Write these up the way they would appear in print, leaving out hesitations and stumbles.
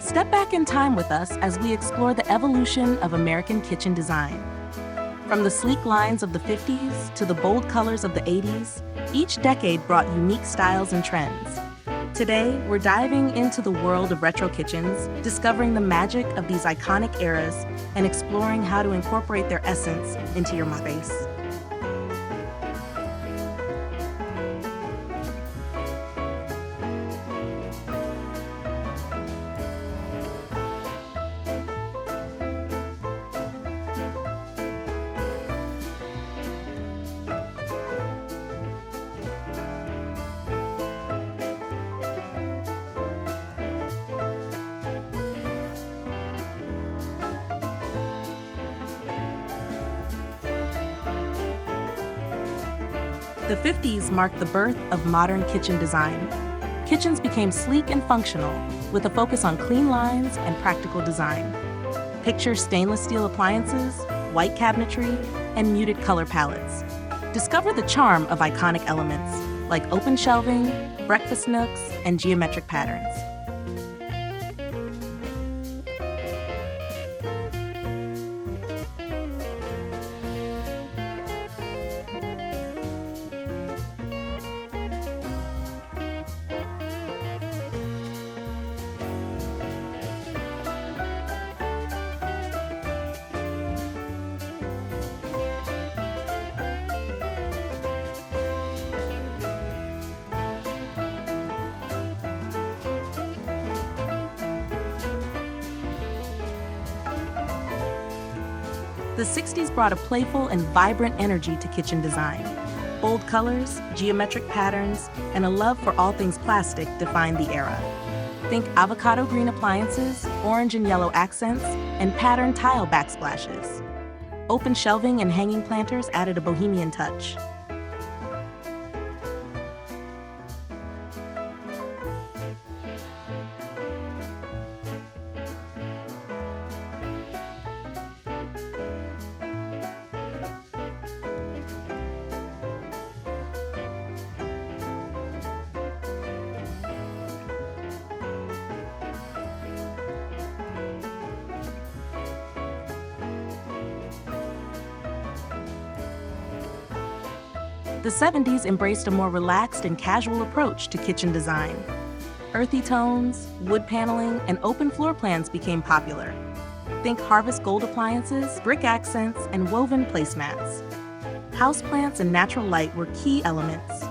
Step back in time with us as we explore the evolution of American kitchen design. From the sleek lines of the 50s to the bold colors of the 80s, each decade brought unique styles and trends. Today, we're diving into the world of retro kitchens, discovering the magic of these iconic eras and exploring how to incorporate their essence into your space. The 50s marked the birth of modern kitchen design. Kitchens became sleek and functional, with a focus on clean lines and practical design. Picture stainless steel appliances, white cabinetry, and muted color palettes. Discover the charm of iconic elements, like open shelving, breakfast nooks, and geometric patterns. The 60s brought a playful and vibrant energy to kitchen design. Bold colors, geometric patterns, and a love for all things plastic defined the era. Think avocado green appliances, orange and yellow accents, and patterned tile backsplashes. Open shelving and hanging planters added a bohemian touch. The 70s embraced a more relaxed and casual approach to kitchen design. Earthy tones, wood paneling, and open floor plans became popular. Think harvest gold appliances, brick accents, and woven placemats. Houseplants and natural light were key elements.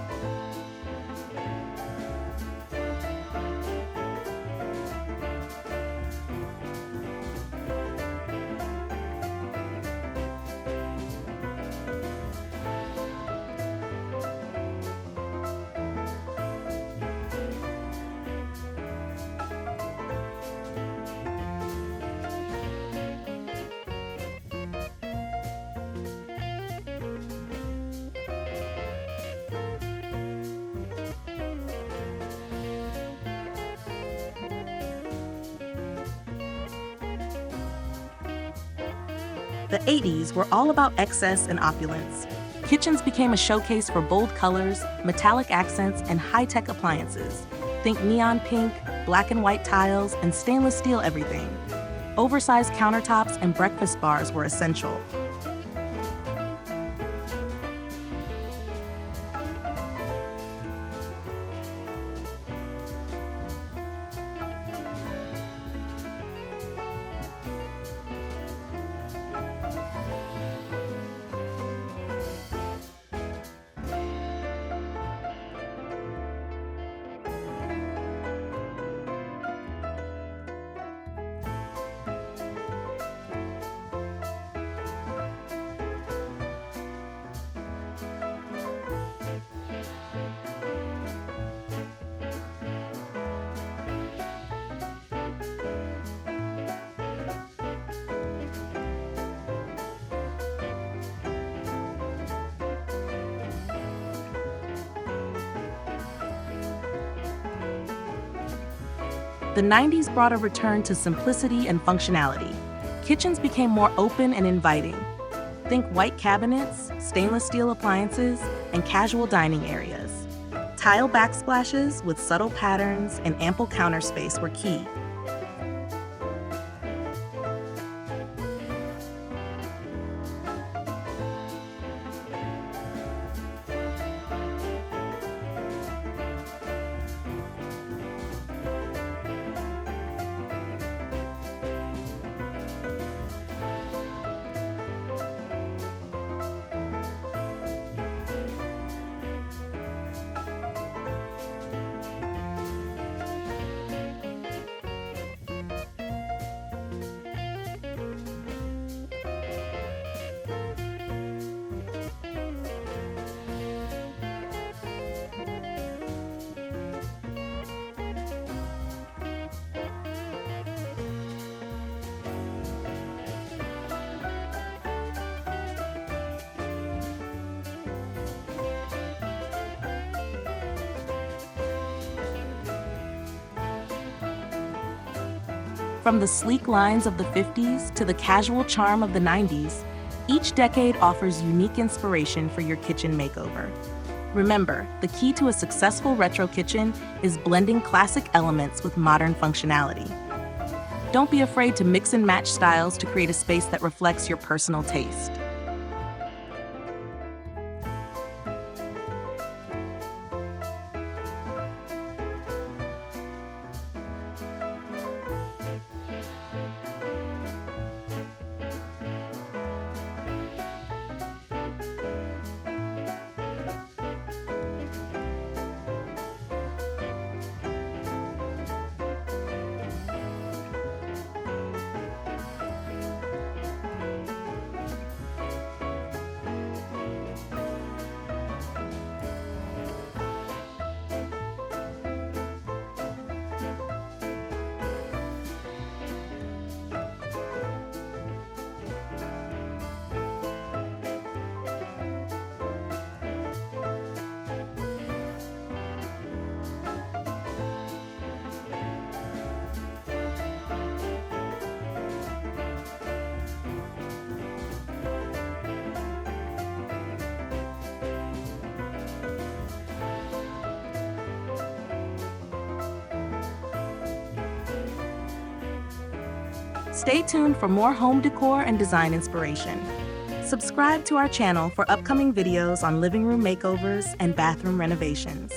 The 80s were all about excess and opulence. Kitchens became a showcase for bold colors, metallic accents, and high-tech appliances. Think neon pink, black and white tiles, and stainless steel everything. Oversized countertops and breakfast bars were essential. The 90s brought a return to simplicity and functionality. Kitchens became more open and inviting. Think white cabinets, stainless steel appliances, and casual dining areas. Tile backsplashes with subtle patterns and ample counter space were key. From the sleek lines of the 50s to the casual charm of the 90s, each decade offers unique inspiration for your kitchen makeover. Remember, the key to a successful retro kitchen is blending classic elements with modern functionality. Don't be afraid to mix and match styles to create a space that reflects your personal taste. Stay tuned for more home decor and design inspiration. Subscribe to our channel for upcoming videos on living room makeovers and bathroom renovations.